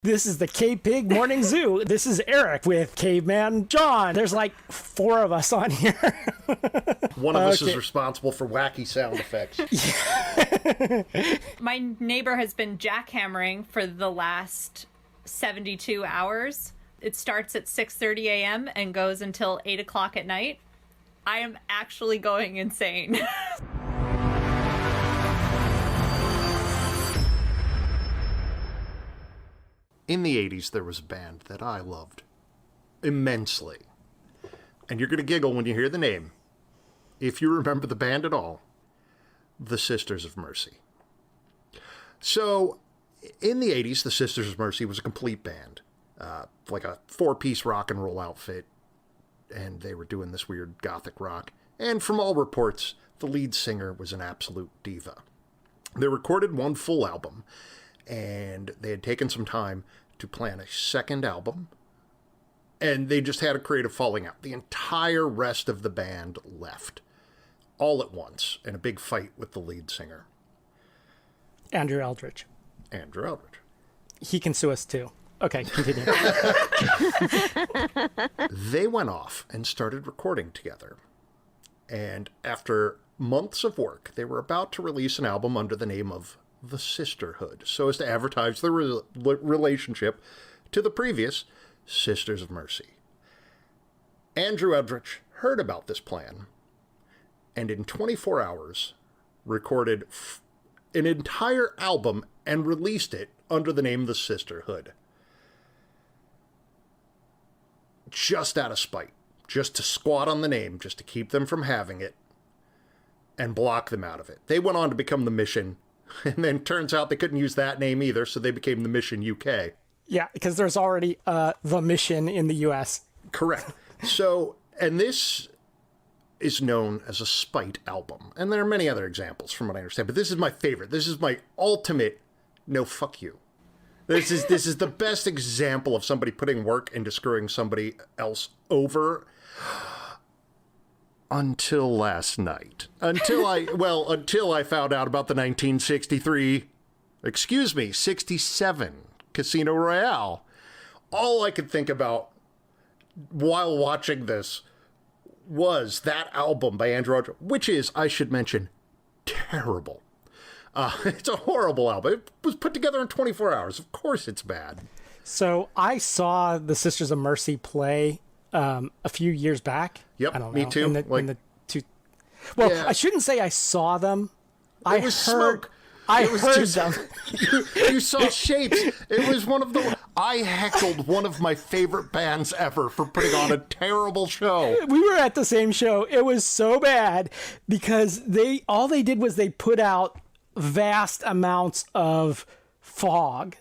This is the K-Pig Morning Zoo. This is Eric with Caveman John. There's like 4 of us on here. One of us is responsible for wacky sound effects. My neighbor has been jackhammering for the last 72 hours. It starts at 6:30 a.m. and goes until 8 o'clock at night. I am actually going insane. In the 80s, there was a band that I loved immensely. And you're going to giggle when you hear the name. If you remember the band at all, the Sisters of Mercy. So, in the 80s, the Sisters of Mercy was a complete band. Like a 4-piece rock and roll outfit. And they were doing this weird gothic rock. And from all reports, the lead singer was an absolute diva. They recorded one full album. And they had taken some time to plan a second album. And they just had a creative falling out. The entire rest of the band left. All at once. In a big fight with the lead singer. Andrew Eldridge. Andrew Eldridge. He can sue us too. Okay, continue. They went off and started recording together. And after months of work, they were about to release an album under the name of The Sisterhood, so as to advertise their relationship to the previous Sisters of Mercy. Andrew Eldridge heard about this plan, and in 24 hours recorded an entire album and released it under the name The Sisterhood. Just out of spite. Just to squat on the name, just to keep them from having it, and block them out of it. They went on to become The Mission. And then turns out they couldn't use that name either, so they became The Mission UK. Yeah, because there's already The Mission in the US. Correct. So, and this is known as a spite album. And there are many other examples from what I understand, but this is my favorite. This is my ultimate, no, fuck you. This is the best example of somebody putting work into screwing somebody else over. Until last night. Until I found out about the 67 Casino Royale. All I could think about while watching this was that album by Andrew Eldridge, which is, I should mention, terrible. It's a horrible album. It was put together in 24 hours. Of course it's bad. So I saw the Sisters of Mercy play a few years back. Yep, I don't know, me too. Yeah. I shouldn't say I saw them. It was smoke. I heard them. You saw shapes. It was one of the... I heckled one of my favorite bands ever for putting on a terrible show. We were at the same show. It was so bad because all they did was they put out vast amounts of fog.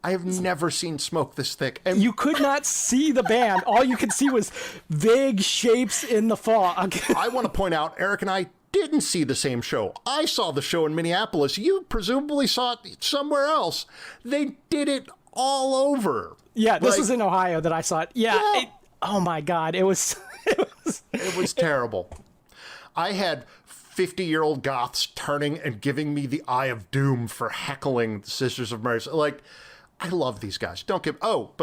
I have never seen smoke this thick. And you could not see the band. All you could see was vague shapes in the fog. I want to point out, Eric and I didn't see the same show. I saw the show in Minneapolis. You presumably saw it somewhere else. They did it all over. Yeah, this was in Ohio that I saw it. Yeah. Oh my God. It was terrible. I had 50-year-old goths turning and giving me the eye of doom for heckling the Sisters of Mercy. Like, I love these guys. But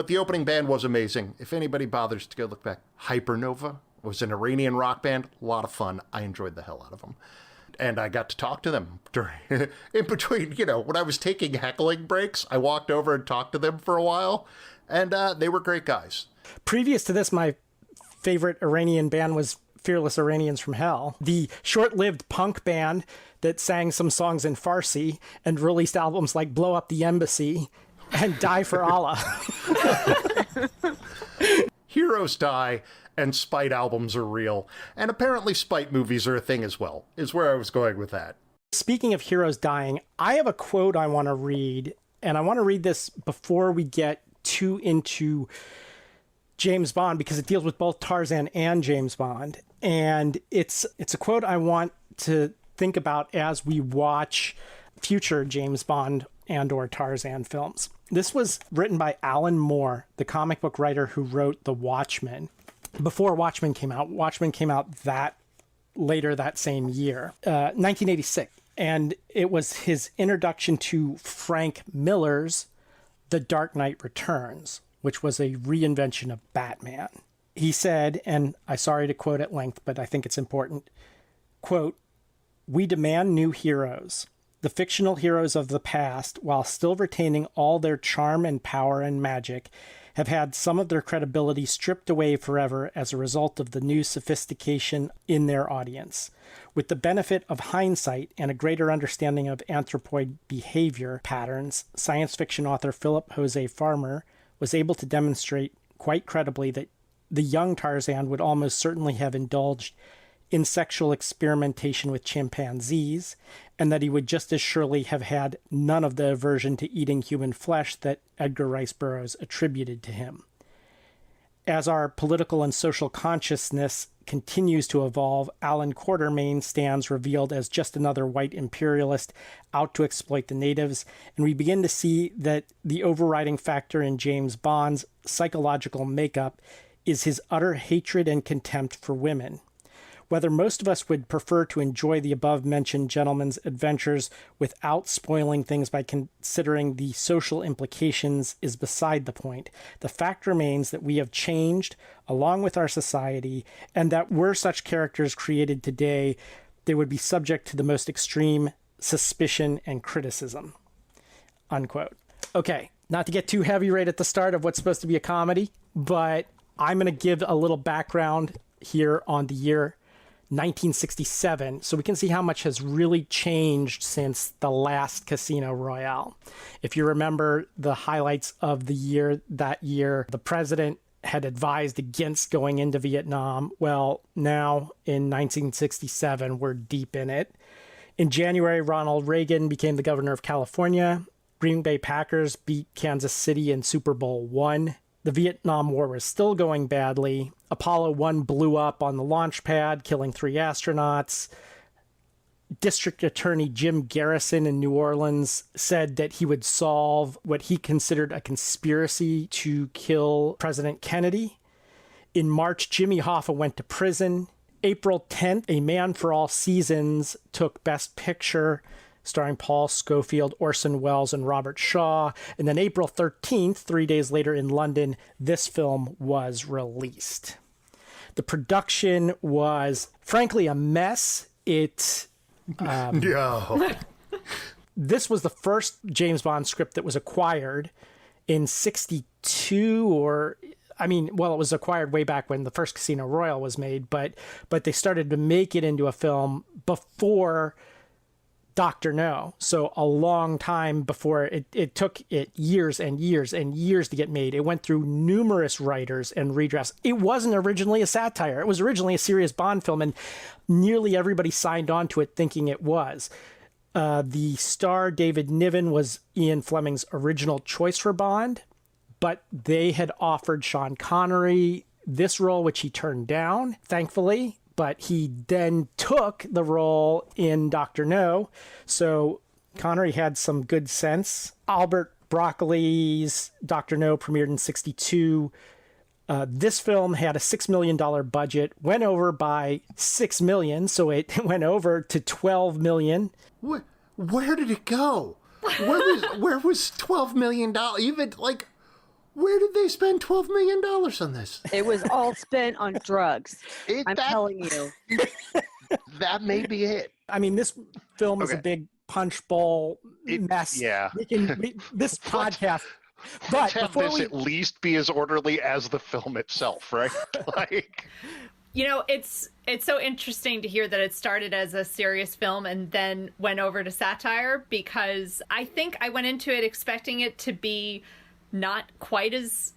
the opening band was amazing. If anybody bothers to go look back, Hypernova was an Iranian rock band. A lot of fun. I enjoyed the hell out of them. And I got to talk to them in between, when I was taking heckling breaks, I walked over and talked to them for a while. And they were great guys. Previous to this, my favorite Iranian band was Fearless Iranians from Hell, the short-lived punk band that sang some songs in Farsi and released albums like Blow Up the Embassy and Die for Allah. Heroes die and spite albums are real. And apparently spite movies are a thing as well, is where I was going with that. Speaking of heroes dying, I have a quote I want to read, and I want to read this before we get too into James Bond because it deals with both Tarzan and James Bond. And it's a quote I want to think about as we watch future James Bond and or Tarzan films. This was written by Alan Moore, the comic book writer who wrote The Watchmen. Before Watchmen came out later that same year, 1986. And it was his introduction to Frank Miller's The Dark Knight Returns, which was a reinvention of Batman. He said, and I'm sorry to quote at length, but I think it's important, quote, "We demand new heroes. The fictional heroes of the past, while still retaining all their charm and power and magic, have had some of their credibility stripped away forever as a result of the new sophistication in their audience. With the benefit of hindsight and a greater understanding of anthropoid behavior patterns, science fiction author Philip Jose Farmer was able to demonstrate quite credibly that the young Tarzan would almost certainly have indulged in sexual experimentation with chimpanzees, and that he would just as surely have had none of the aversion to eating human flesh that Edgar Rice Burroughs attributed to him. As our political and social consciousness continues to evolve, Alan Quatermain stands revealed as just another white imperialist out to exploit the natives, and we begin to see that the overriding factor in James Bond's psychological makeup is his utter hatred and contempt for women. Whether most of us would prefer to enjoy the above-mentioned gentleman's adventures without spoiling things by considering the social implications is beside the point. The fact remains that we have changed along with our society, and that were such characters created today, they would be subject to the most extreme suspicion and criticism." Unquote. Okay, not to get too heavy right at the start of what's supposed to be a comedy, but I'm going to give a little background here on the year 1967, so we can see how much has really changed since the last Casino Royale. If you remember the highlights of the year, that year, the president had advised against going into Vietnam. Well, now in 1967, we're deep in it. In January, Ronald Reagan became the governor of California. Green Bay Packers beat Kansas City in Super Bowl I. The Vietnam War was still going badly. Apollo 1 blew up on the launch pad, killing 3 astronauts. District Attorney Jim Garrison in New Orleans said that he would solve what he considered a conspiracy to kill President Kennedy. In March, Jimmy Hoffa went to prison. April 10th, A Man for All Seasons took Best Picture, starring Paul Scofield, Orson Welles, and Robert Shaw. And then April 13th, 3 days later in London, this film was released. The production was, frankly, a mess. No. This was the first James Bond script that was acquired in 62 it was acquired way back when the first Casino Royale was made, but they started to make it into a film before Dr. No. So a long time before it took it years and years and years to get made. It went through numerous writers and redrafts. It wasn't originally a satire. It was originally a serious Bond film, and nearly everybody signed on to it thinking it was. The star, David Niven, was Ian Fleming's original choice for Bond, but they had offered Sean Connery this role, which he turned down, thankfully. But he then took the role in Dr. No. So Connery had some good sense. Albert Broccoli's Dr. No premiered in 62. This film had a $6 million budget, went over by $6 million, so it went over to $12 million. Where did it go? Where was $12 million? Even, like, where did they spend $12 million on this? It was all spent on drugs. I'm telling you. That may be it. I mean, this film is a big punch bowl mess. Yeah. This podcast. Let's But have this at least be as orderly as the film itself, right? It's so interesting to hear that it started as a serious film and then went over to satire, because I think I went into it expecting it to be not quite as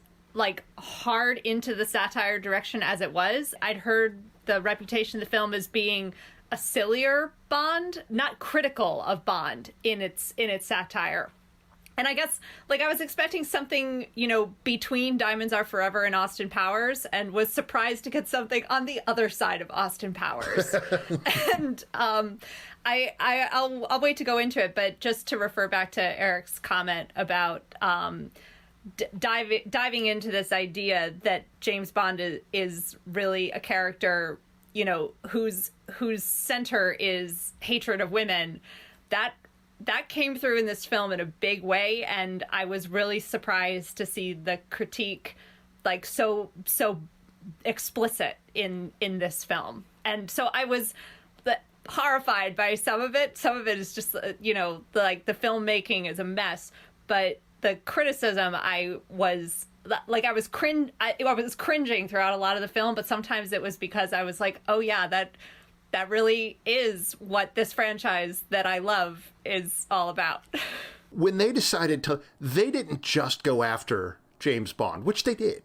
hard into the satire direction as it was. I'd heard the reputation of the film as being a sillier Bond, not critical of Bond in its satire. And I guess I was expecting something, between Diamonds Are Forever and Austin Powers, and was surprised to get something on the other side of Austin Powers. And I'll wait to go into it, but just to refer back to Eric's comment about diving into this idea that James Bond is really a character, whose center is hatred of women. That that came through in this film in a big way, and I was really surprised to see the critique like so explicit in this film. And so I was horrified by some of it. Some of it is just the filmmaking is a mess, but the criticism I was cringing throughout a lot of the film, but sometimes it was because I was like, oh yeah, that really is what this franchise that I love is all about. When they decided they didn't just go after James Bond, which they did.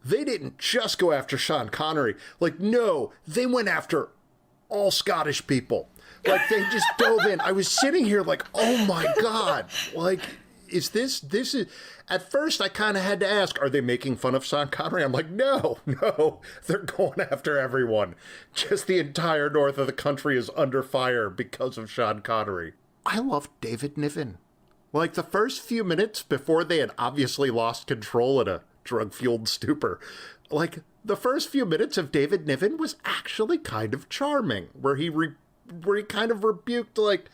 They didn't just go after Sean Connery. Like, no, they went after all Scottish people. Like, they just dove in. I was sitting here like, oh my God. Like, is this is... At first, I kind of had to ask, are they making fun of Sean Connery? I'm like, no, they're going after everyone. Just the entire north of the country is under fire because of Sean Connery. I love David Niven. Like, the first few minutes before they had obviously lost control in a drug-fueled stupor, like, the first few minutes of David Niven was actually kind of charming, where he kind of rebuked, like,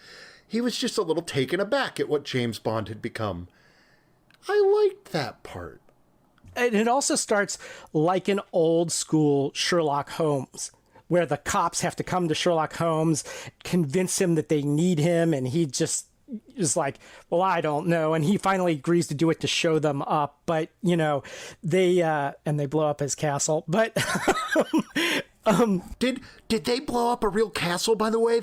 he was just a little taken aback at what James Bond had become. I liked that part. And it also starts like an old school Sherlock Holmes, where the cops have to come to Sherlock Holmes, convince him that they need him, and he just is like, well, I don't know. And he finally agrees to do it to show them up. But, they blow up his castle. But Did they blow up a real castle, by the way?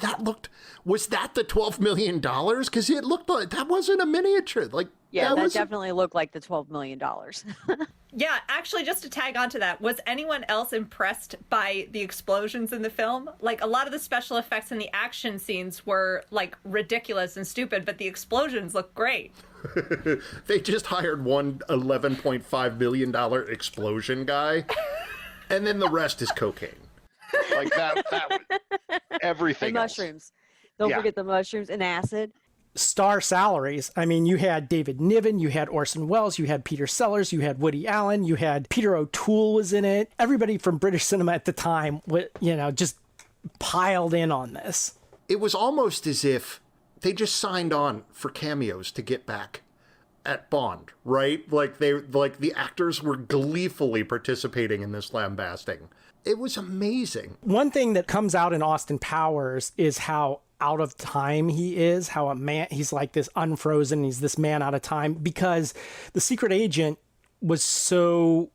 Was that the $12 million? Because it looked like that wasn't a miniature. Like, yeah, that definitely looked like the $12 million. Yeah, actually, just to tag onto that, was anyone else impressed by the explosions in the film? Like, a lot of the special effects in the action scenes were, like, ridiculous and stupid, but the explosions look great. They just hired one $11.5 million explosion guy, and then the rest is cocaine. Like that everything And else. mushrooms. Don't Yeah. forget the mushrooms and acid. star salaries. I mean, you had David Niven, you had Orson Welles, you had Peter Sellers, you had Woody Allen, you had Peter O'Toole was in it. Everybody from British cinema at the time, just piled in on this. It was almost as if they just signed on for cameos to get back at Bond, right? Like the actors were gleefully participating in this lambasting. It was amazing. One thing that comes out in Austin Powers is how out of time he is, how he's like this unfrozen, he's this man out of time, because the secret agent was so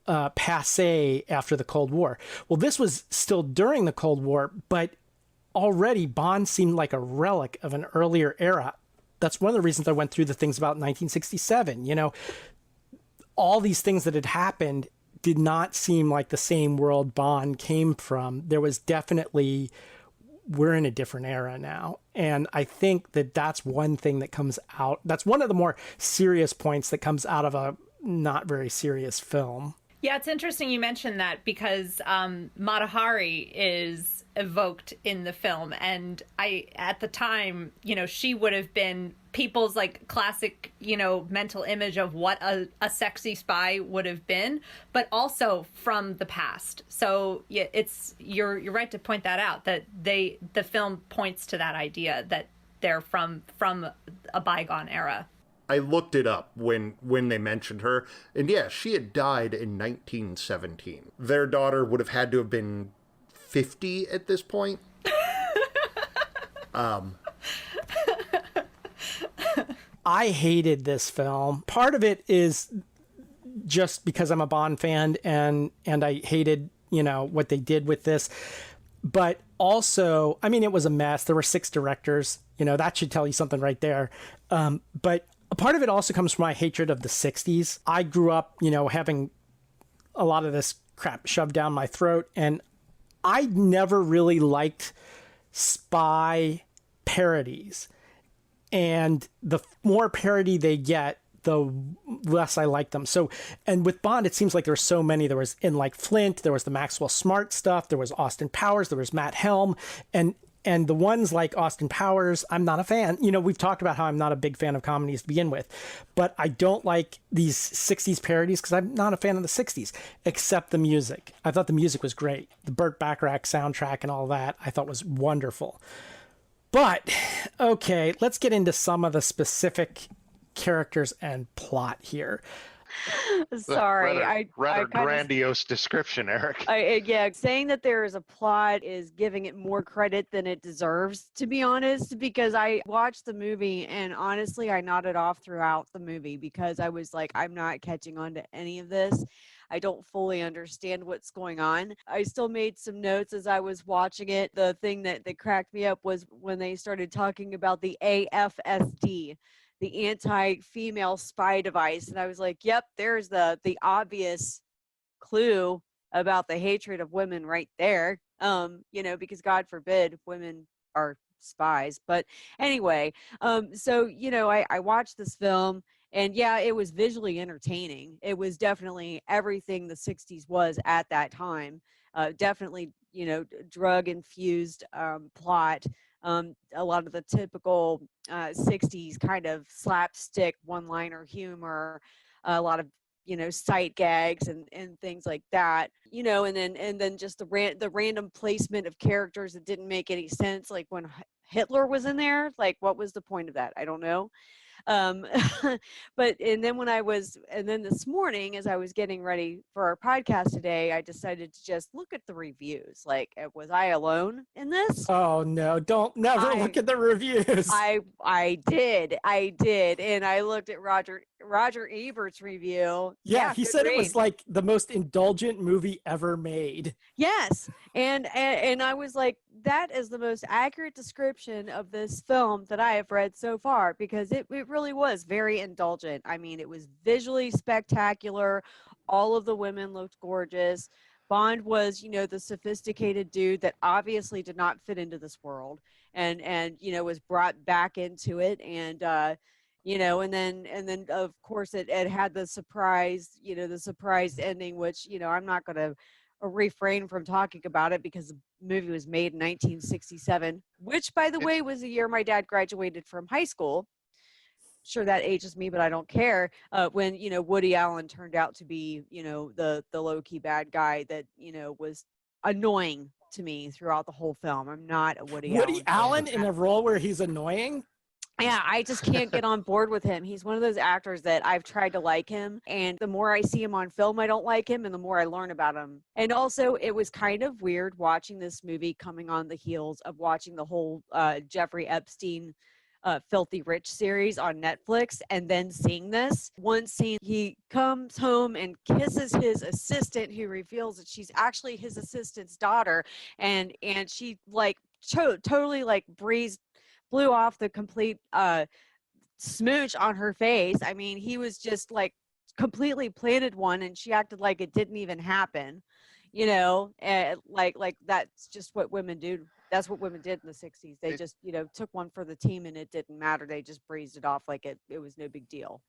passé after the Cold War. Well, this was still during the Cold War, but already Bond seemed like a relic of an earlier era. That's one of the reasons I went through the things about 1967. All these things that had happened did not seem like the same world Bond came from. There was definitely, we're in a different era now. And I think that that's one thing that comes out. That's one of the more serious points that comes out of a not very serious film. Yeah, it's interesting you mentioned that because Mata Hari is evoked in the film, and at the time, she would have been people's like classic, mental image of what a sexy spy would have been, but also from the past. So yeah, you're right to point that out, that the film points to that idea that they're from a bygone era. I looked it up when they mentioned her, and yeah, she had died in 1917. Their daughter would have had to have been 50 at this point. I hated this film. Part of it is just because I'm a Bond fan and I hated, what they did with this. But also, I mean, it was a mess. There were 6 directors. That should tell you something right there. But a part of it also comes from my hatred of the 60s. I grew up, having a lot of this crap shoved down my throat. And I never really liked spy parodies. And the more parody they get, the less I like them. So, and with Bond, it seems like there's so many. There was in like Flint, there was the Maxwell Smart stuff, there was Austin Powers, there was Matt Helm, and the ones like Austin Powers, I'm not a fan. We've talked about how I'm not a big fan of comedies to begin with, but I don't like these 60s parodies because I'm not a fan of the 60s, except the music. I thought the music was great. The Burt Bacharach soundtrack and all that I thought was wonderful. But, okay, let's get into some of the specific characters and plot here. Sorry, rather I kind of grandiose description, Eric. yeah, saying that there is a plot is giving it more credit than it deserves, to be honest, because I watched the movie and honestly, I nodded off throughout the movie because I was like, I'm not catching on to any of this. I don't fully understand what's going on. I still made some notes as I was watching it. The thing that cracked me up was when they started talking about the AFSD, the anti-female spy device. And I was like, yep, there's the obvious clue about the hatred of women right there. Because God forbid women are spies. But anyway, so I watched this film and yeah, it was visually entertaining. It was definitely everything the 60s was at that time. Definitely, drug infused plot. A lot of the typical 60s kind of slapstick one-liner humor, a lot of sight gags and things like that, and then just the random placement of characters that didn't make any sense, like when Hitler was in there, like what was the point of that? I don't know. um and then this morning as I was getting ready for our podcast today, I decided to just look at the reviews. Like, was I alone in this? Oh no, don't never look at the reviews. I did, and I looked at Roger Ebert's review. Yeah, he said read. it was like the most indulgent movie ever made. Yes, and I was like, that is the most accurate description of this film that I have read so far, because it really was very indulgent. I mean, it was visually spectacular. All of the women looked gorgeous. Bond was, the sophisticated dude that obviously did not fit into this world, and was brought back into it, and and then of course it had the surprise, the surprise ending, which I'm not going to refrain from talking about it because the movie was made in 1967, which by the way was the year my dad graduated from high school. Sure, that ages me, but I don't care. When Woody Allen turned out to be the low-key bad guy that was annoying to me throughout the whole film. I'm not a Woody Allen in a role where he's annoying. Yeah, I just can't get on board with him. He's one of those actors that I've tried to like him, and the more I see him on film, I don't like him, and the more I learn about him. And also, it was kind of weird watching this movie coming on the heels of watching the whole Jeffrey Epstein Filthy Rich series on Netflix, and then seeing this. One scene, he comes home and kisses his assistant, who reveals that she's actually his assistant's daughter, and she like totally like blew off the complete smooch on her face. I mean, he was just like completely planted one, and she acted like it didn't even happen. Like that's just what women do. That's what women did in the 60s. They just took one for the team, and it didn't matter. They just breezed it off like it was no big deal.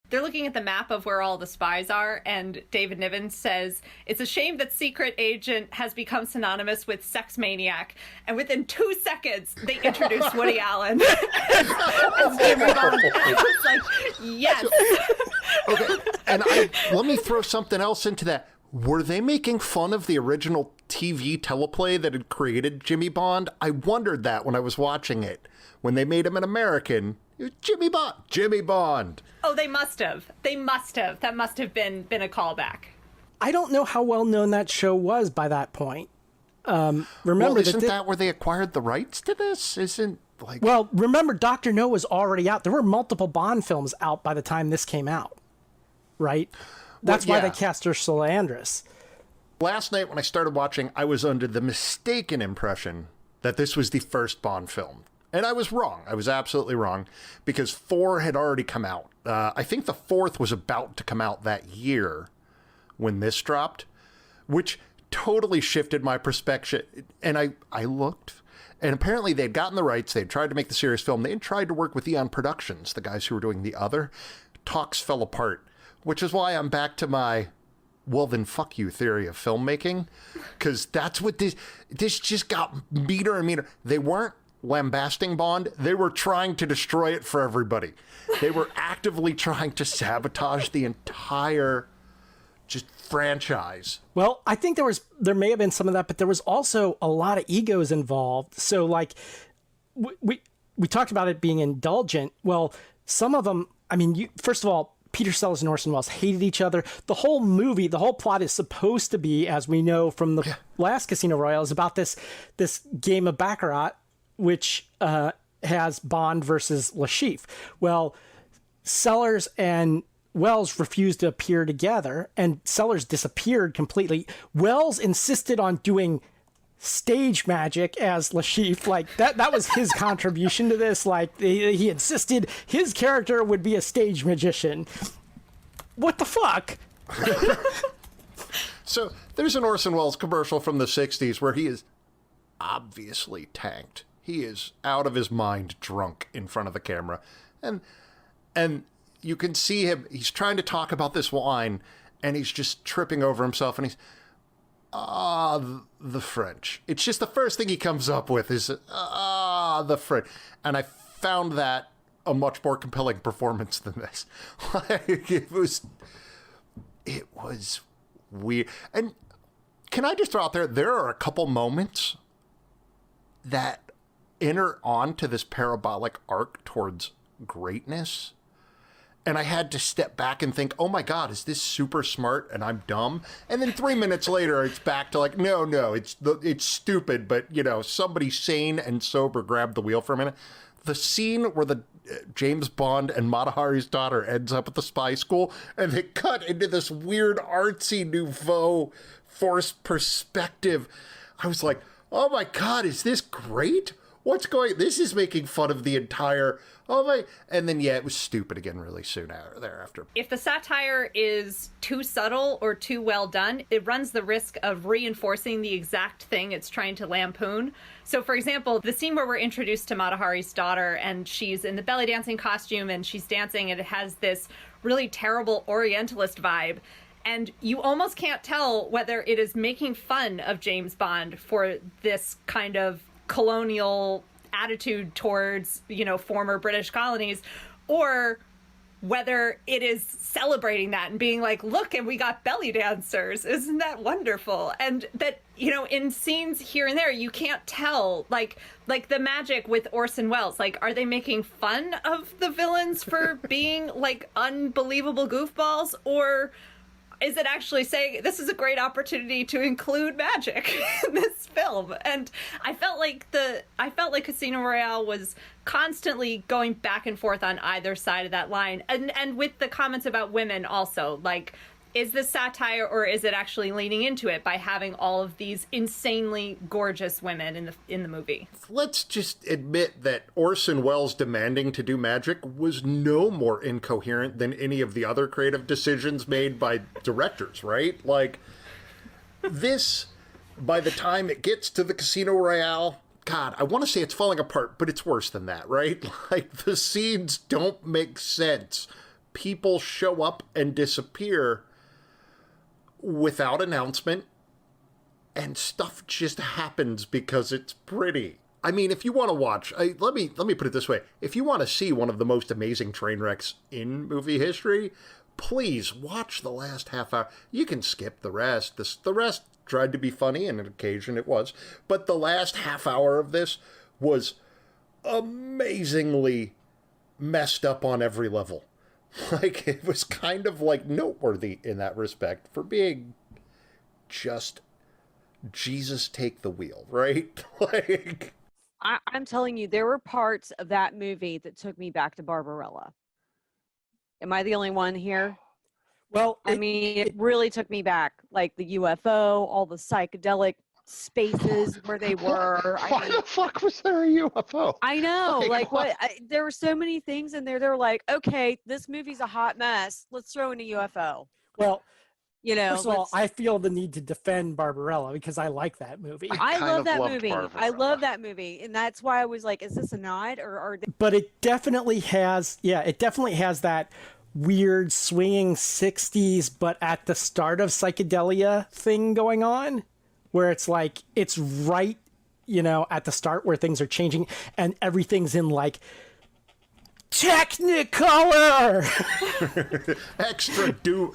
They're looking at the map of where all the spies are, and David Niven says, "It's a shame that secret agent has become synonymous with sex maniac." And within 2 seconds, they introduced Woody Allen as Jimmy Bond. And it's like, yes. Okay, and let me throw something else into that. Were they making fun of the original TV teleplay that had created Jimmy Bond? I wondered that when I was watching it. When they made him an American, it was Jimmy Bond. Jimmy Bond. Oh, they must have. That must have been a callback. I don't know how well known that show was by that point. Remember, well, isn't that where they acquired the rights to this? Well, remember, Dr. No was already out. There were multiple Bond films out by the time this came out, right? That's why they cast Ursula Andress. Last night when I started watching, I was under the mistaken impression that this was the first Bond film. And I was wrong. I was absolutely wrong, because 4 had already come out. I think the 4th was about to come out that year when this dropped, which totally shifted my perspective. And I looked, and apparently they'd gotten the rights. They'd tried to make the serious film. They had tried to work with Eon Productions, the guys who were doing the other. Talks fell apart, which is why I'm back to my, well, then fuck you theory of filmmaking, because that's what this just got meaner and meaner. They weren't lambasting Bond. They were trying to destroy it for everybody. They were actively trying to sabotage the entire just franchise. Well, I think there may have been some of that, but there was also a lot of egos involved. So like we talked about it being indulgent. Well, some of them, I mean, first of all, Peter Sellers and Orson Welles hated each other. The whole movie, the whole plot is supposed to be, as we know from the last Casino Royale, is about this game of Baccarat, which has Bond versus Le Chiffre. Well, Sellers and Welles refused to appear together, and Sellers disappeared completely. Welles insisted on doing stage magic as Le Chiffre. Like that was his contribution to this. Like he insisted his character would be a stage magician. What the fuck? So there's an Orson Welles commercial from the 60s where he is obviously tanked. He is out of his mind drunk in front of the camera. And you can see him, he's trying to talk about this wine and he's just tripping over himself and he's the French. It's just the first thing he comes up with is, the French. And I found that a much more compelling performance than this. Like, it was weird. And can I just throw out there are a couple moments that enter onto this parabolic arc towards greatness. And I had to step back and think, oh my God, is this super smart and I'm dumb? And then 3 minutes later, it's back to like, no, it's stupid, but somebody sane and sober grabbed the wheel for a minute. The scene where the James Bond and Mata Hari's daughter ends up at the spy school and they cut into this weird artsy nouveau forced perspective. I was like, oh my God, is this great? This is making fun of the entire, and then, it was stupid again really soon thereafter. If the satire is too subtle or too well done, it runs the risk of reinforcing the exact thing it's trying to lampoon. So, for example, the scene where we're introduced to Mata Hari's daughter and she's in the belly dancing costume and she's dancing and it has this really terrible Orientalist vibe. And you almost can't tell whether it is making fun of James Bond for this kind of colonial attitude towards, former British colonies, or whether it is celebrating that and being like, look, and we got belly dancers. Isn't that wonderful? And that, in scenes here and there, you can't tell, like the magic with Orson Welles, like, are they making fun of the villains for being like unbelievable goofballs, or is it actually saying this is a great opportunity to include magic in this film? And I felt like Casino Royale was constantly going back and forth on either side of that line. And with the comments about women also, like, is this satire or is it actually leaning into it by having all of these insanely gorgeous women in the movie? Let's just admit that Orson Welles demanding to do magic was no more incoherent than any of the other creative decisions made by directors, right? Like, this, by the time it gets to the Casino Royale, God, I want to say it's falling apart, but it's worse than that, right? Like, the scenes don't make sense. People show up and disappear without announcement, and stuff just happens because it's pretty. I mean, if you want to watch, let me put it this way. If you want to see one of the most amazing train wrecks in movie history, please watch the last half hour. You can skip the rest. The rest tried to be funny, and on occasion it was. But the last half hour of this was amazingly messed up on every level. Like, it was kind of like noteworthy in that respect for being just Jesus take the wheel, right? Like, I'm telling you, there were parts of that movie that took me back to Barbarella. Am I the only one here? Well, it really took me back, like the UFO, all the psychedelic spaces where they were. Why the fuck was there a UFO? I know, there were so many things in there. They were like, okay, this movie's a hot mess. Let's throw in a UFO. Well, first of all, I feel the need to defend Barbarella because I like that movie. I love that movie. I love that movie, and that's why I was like, is this a nod or are they? But it definitely has, that weird swinging 60s, but at the start of psychedelia thing going on, where it's like, it's right, at the start where things are changing and everything's in like Technicolor. Extra double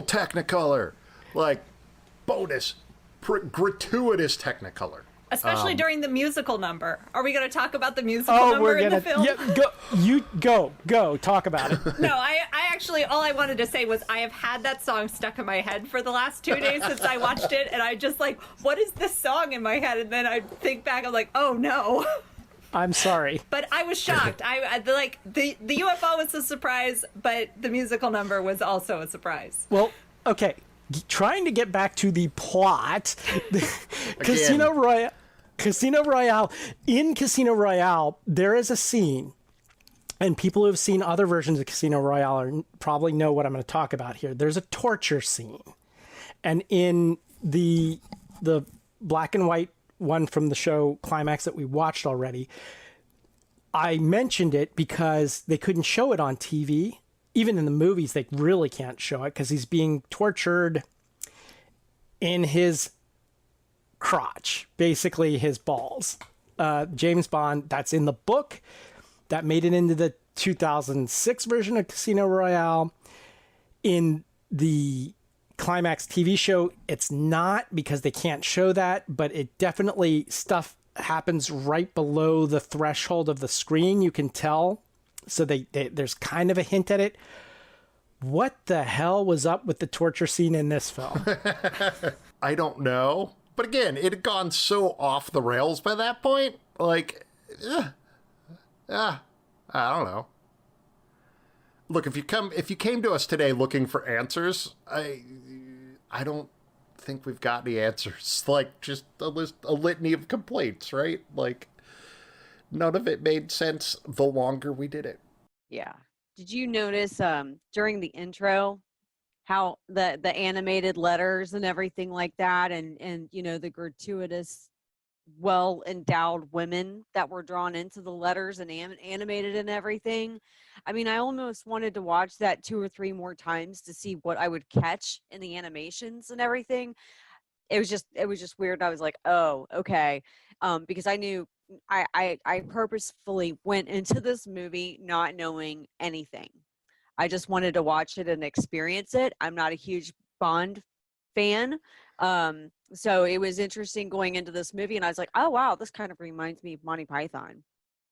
Technicolor, like bonus, gratuitous Technicolor. Especially during the musical number. Are we going to talk about the musical number in the film? Yeah, go, talk about it. No, I actually, all I wanted to say was I have had that song stuck in my head for the last 2 days since I watched it, and I just like, what is this song in my head? And then I think back, I'm like, oh no. I'm sorry. But I was shocked. The UFO was a surprise, but the musical number was also a surprise. Well, okay. Trying to get back to the plot. Casino Royale. In Casino Royale, there is a scene, and people who have seen other versions of Casino Royale probably know what I'm going to talk about here. There's a torture scene. And in the black and white one from the show Climax that we watched already, I mentioned it because they couldn't show it on TV. Even in the movies, they really can't show it because he's being tortured in his crotch, basically his balls. James Bond, that's in the book. That made it into the 2006 version of Casino Royale. In the Climax TV show, it's not because they can't show that, but it definitely, stuff happens right below the threshold of the screen. You can tell. So there's kind of a hint at it. What the hell was up with the torture scene in this film? I don't know. But again, it had gone so off the rails by that point. Like, I don't know. Look, if you came to us today looking for answers, I don't think we've got any answers. Like, just a litany of complaints, right? Like, none of it made sense the longer we did it. Yeah. Did you notice during the intro how the animated letters and everything like that, and you know, the gratuitous, well endowed women that were drawn into the letters and animated and everything? I mean, I almost wanted to watch that 2 or 3 more times to see what I would catch in the animations and everything. It was just weird. I was like, oh, okay, because I knew. I purposefully went into this movie not knowing anything. I just wanted to watch it and experience it. I'm not a huge Bond fan. So it was interesting going into this movie, and I was like, oh wow, this kind of reminds me of Monty Python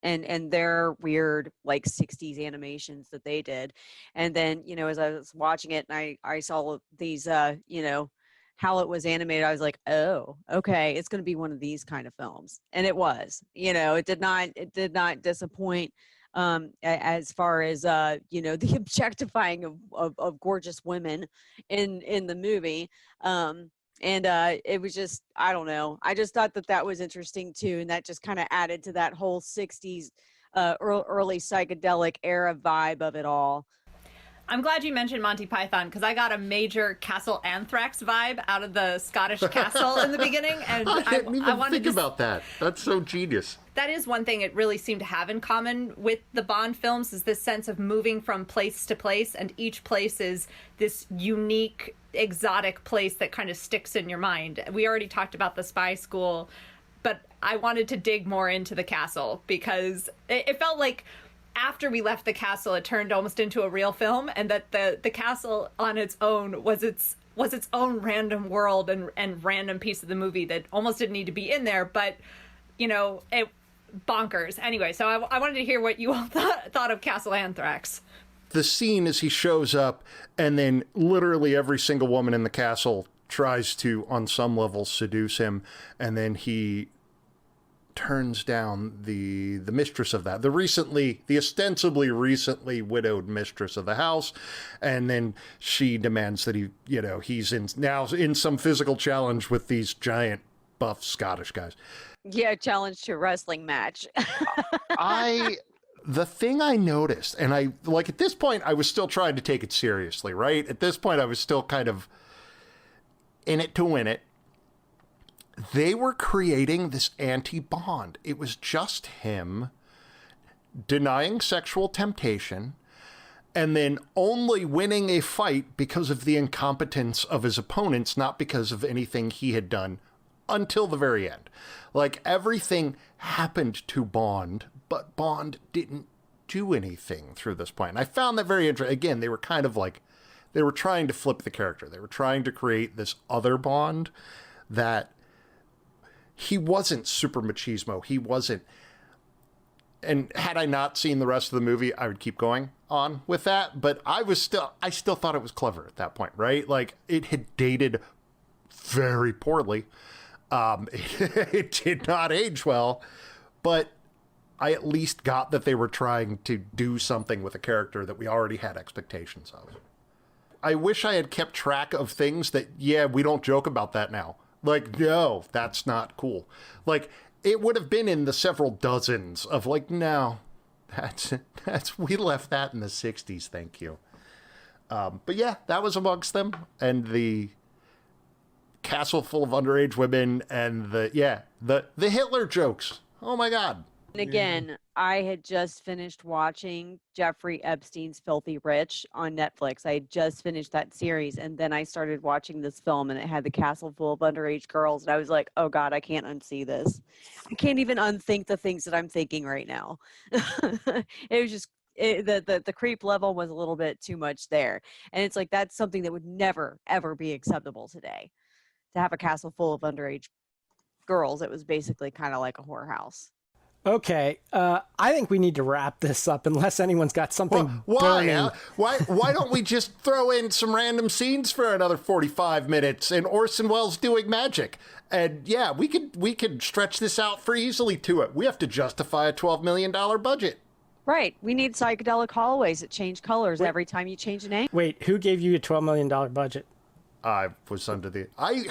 and their weird like 60s animations that they did. And then, you know, as I was watching it and I saw these you know, how it was animated, I was like, oh, okay, it's going to be one of these kind of films. And it was, you know, it did not disappoint as far as, you know, the objectifying of gorgeous women in the movie. And it was just, I don't know. I just thought that was interesting too. And that just kind of added to that whole 60s, early psychedelic era vibe of it all. I'm glad you mentioned Monty Python because I got a major Castle Anthrax vibe out of the Scottish castle in the beginning, and I wanted to think about that. That's so genius. That is one thing it really seemed to have in common with the Bond films, is this sense of moving from place to place, and each place is this unique, exotic place that kind of sticks in your mind. We already talked about the spy school, but I wanted to dig more into the castle because it felt like after we left the castle, it turned almost into a real film, and that the castle on its own was its own random world and random piece of the movie that almost didn't need to be in there, but, you know, it bonkers. Anyway, so I wanted to hear what you all thought of Castle Anthrax. The scene as he shows up, and then literally every single woman in the castle tries to, on some level, seduce him, and then he turns down the mistress of that, the ostensibly recently widowed mistress of the house, and then she demands that he's in some physical challenge with these giant buff Scottish guys. Yeah, challenge to a wrestling match. The thing I noticed, and at this point I was still trying to take it seriously, right? At this point I was still kind of in it to win it. They were creating this anti-Bond. It was just him denying sexual temptation and then only winning a fight because of the incompetence of his opponents, not because of anything he had done until the very end. Like, everything happened to Bond, but Bond didn't do anything through this point. And I found that very interesting. Again, they were kind of like, they were trying to flip the character. They were trying to create this other Bond that he wasn't super machismo. He wasn't. And had I not seen the rest of the movie, I would keep going on with that. But I still thought it was clever at that point, right? Like, it had dated very poorly. It did not age well, but I at least got that they were trying to do something with a character that we already had expectations of. I wish I had kept track of things that, we don't joke about that now. Like, no, that's not cool. Like, it would have been in the several dozens of like, no, we left that in the 60s, thank you. But yeah, that was amongst them. And the castle full of underage women and the Hitler jokes. Oh my God. And again, I had just finished watching Jeffrey Epstein's Filthy Rich on Netflix. I had just finished that series, and then I started watching this film, and it had the castle full of underage girls, and I was like, oh God, I can't unsee this. I can't even unthink the things that I'm thinking right now. It was just, the creep level was a little bit too much there. And it's like, that's something that would never, ever be acceptable today. To have a castle full of underage girls, it was basically kind of like a whorehouse. Okay, I think we need to wrap this up unless anyone's got something burning. Why don't we just throw in some random scenes for another 45 minutes and Orson Welles doing magic? And yeah, we could stretch this out for easily to it. We have to justify a $12 million budget. Right. We need psychedelic hallways that change colors every time you change an angle. Wait, who gave you a $12 million budget? I was under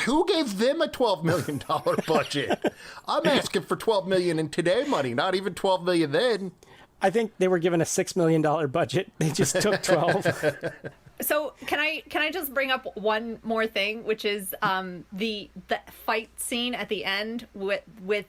who gave them a $12 million budget? I'm asking for $12 million in today money, not even $12 million then. I think they were given a $6 million budget. They just took 12. So can I just bring up one more thing, which is the fight scene at the end with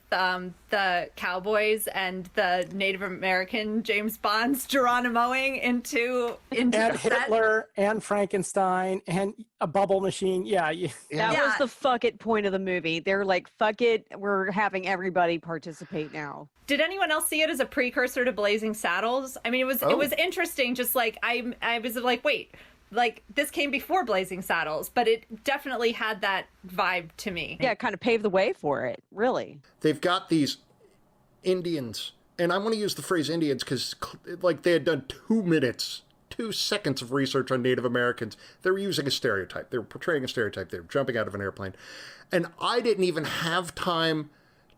the cowboys and the Native American James Bond's Geronimoing into and the Hitler set. and Frankenstein and a bubble machine. Yeah. That was the fuck it point of the movie. They're like, fuck it, we're having everybody participate now. Did anyone else see it as a precursor to Blazing Saddles? I mean, it was interesting. Just like I was like, wait. Like, this came before Blazing Saddles, but it definitely had that vibe to me. Yeah, it kind of paved the way for it, really. They've got these Indians, and I want to use the phrase Indians because, like, they had done 2 seconds of research on Native Americans. They were using a stereotype. They were portraying a stereotype. They were jumping out of an airplane. And I didn't even have time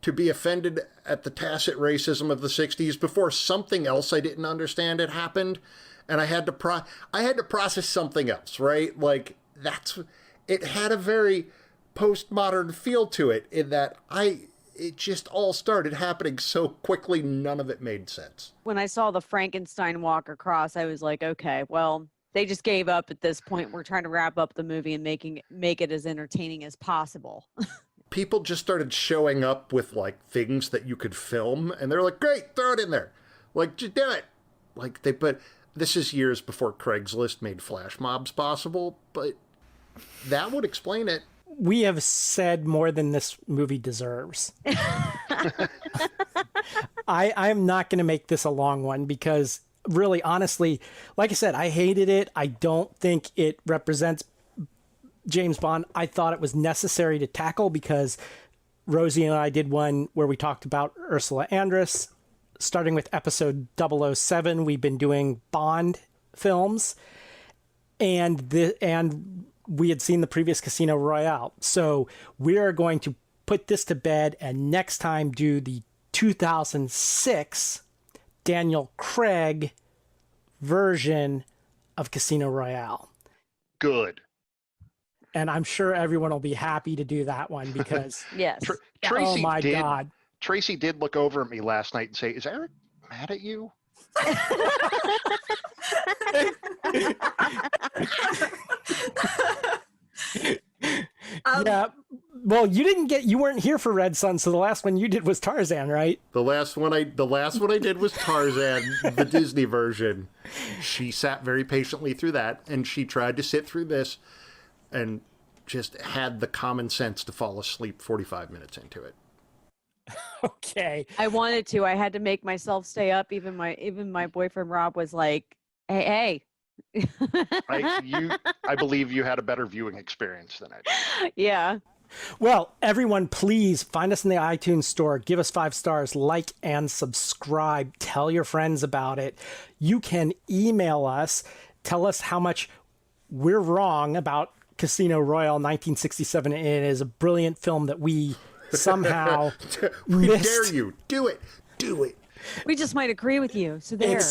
to be offended at the tacit racism of the 60s before something else I didn't understand had happened. And I had to process something else, right? Like, it had a very postmodern feel to it in that it just all started happening so quickly, none of it made sense. When I saw the Frankenstein walk across, I was like, okay, well, they just gave up at this point. We're trying to wrap up the movie and make it as entertaining as possible. People just started showing up with, like, things that you could film, and they're like, great, throw it in there. Like, just do it. Like, but this is years before Craigslist made flash mobs possible, but that would explain it. We have said more than this movie deserves. I'm not going to make this a long one because really, honestly, like I said, I hated it. I don't think it represents James Bond. I thought it was necessary to tackle because Rosie and I did one where we talked about Ursula Andress. Starting with episode 007, we've been doing Bond films, and we had seen the previous Casino Royale. So we are going to put this to bed and next time do the 2006 Daniel Craig version of Casino Royale. Good. And I'm sure everyone will be happy to do that one because Yes. Tracy oh my God. Tracy did look over at me last night and say, is Eric mad at you? Yeah. Well, you weren't here for Red Sun, so the last one you did was Tarzan, right? The last one I did was Tarzan, the Disney version. She sat very patiently through that, and she tried to sit through this and just had the common sense to fall asleep 45 minutes into it. Okay. I wanted to. I had to make myself stay up. Even my boyfriend Rob was like, "Hey." I believe you had a better viewing experience than I did. Yeah. Well, everyone, please find us in the iTunes store. Give us 5 stars, like and subscribe. Tell your friends about it. You can email us. Tell us how much we're wrong about Casino Royale 1967. It is a brilliant film that we somehow We missed. dare you. Do it. Do it. We just might agree with you. So there.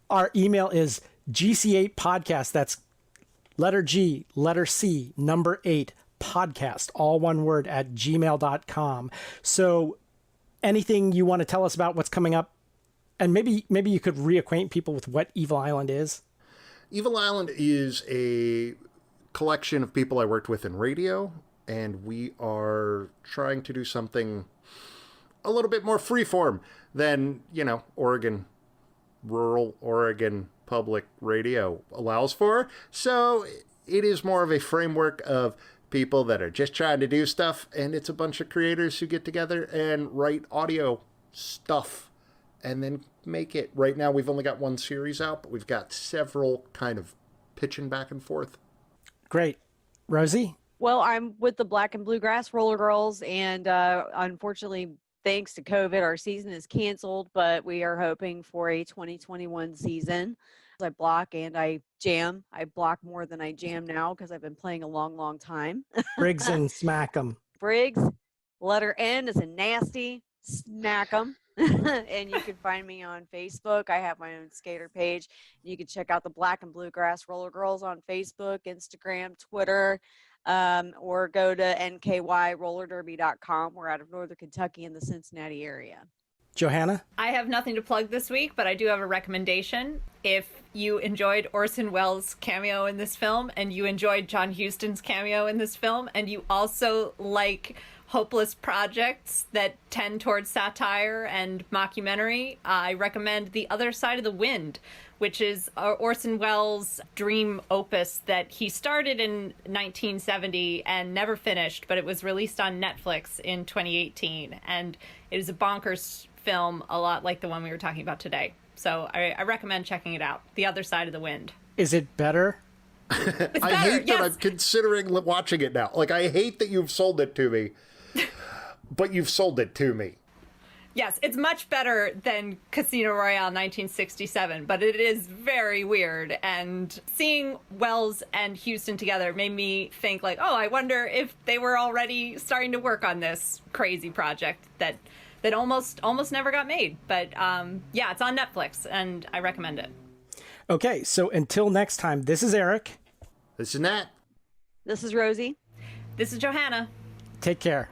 Our email is GC8podcast. That's letter G, letter C, number 8, podcast, all one word, at gmail.com. So anything you want to tell us about what's coming up, and maybe you could reacquaint people with what Evil Island is. Evil Island is a collection of people I worked with in radio, and we are trying to do something a little bit more freeform than, rural Oregon public radio allows for. So it is more of a framework of people that are just trying to do stuff, and it's a bunch of creators who get together and write audio stuff and then make it. Right now we've only got one series out, but we've got several kind of pitching back and forth. Great. Rosie? Well, I'm with the Black and Bluegrass Roller Girls, and unfortunately, thanks to COVID, our season is canceled, but we are hoping for a 2021 season. I block and I jam. I block more than I jam now because I've been playing a long, long time. Briggs and Smack 'em. Briggs, letter N is a nasty, smack 'em. And you can find me on Facebook. I have my own skater page. You can check out the Black and Bluegrass Roller Girls on Facebook, Instagram, Twitter, or go to nkyrollerderby.com. We're out of Northern Kentucky in the Cincinnati area. Johanna? I have nothing to plug this week, but I do have a recommendation. If you enjoyed Orson Welles' cameo in this film, and you enjoyed John Huston's cameo in this film, and you also like hopeless projects that tend towards satire and mockumentary, I recommend The Other Side of the Wind, which is Orson Welles' dream opus that he started in 1970 and never finished, but it was released on Netflix in 2018. And it is a bonkers film, a lot like the one we were talking about today. So I recommend checking it out. The Other Side of the Wind. Is it better? It's I better, hate yes. that I'm considering watching it now. Like, I hate that you've sold it to me, but you've sold it to me. Yes, it's much better than Casino Royale 1967, but it is very weird. And seeing Wells and Houston together made me think, like, oh, I wonder if they were already starting to work on this crazy project that almost never got made. But yeah, it's on Netflix, and I recommend it. Okay, so until next time, this is Eric. This is Nat. This is Rosie. This is Johanna. Take care.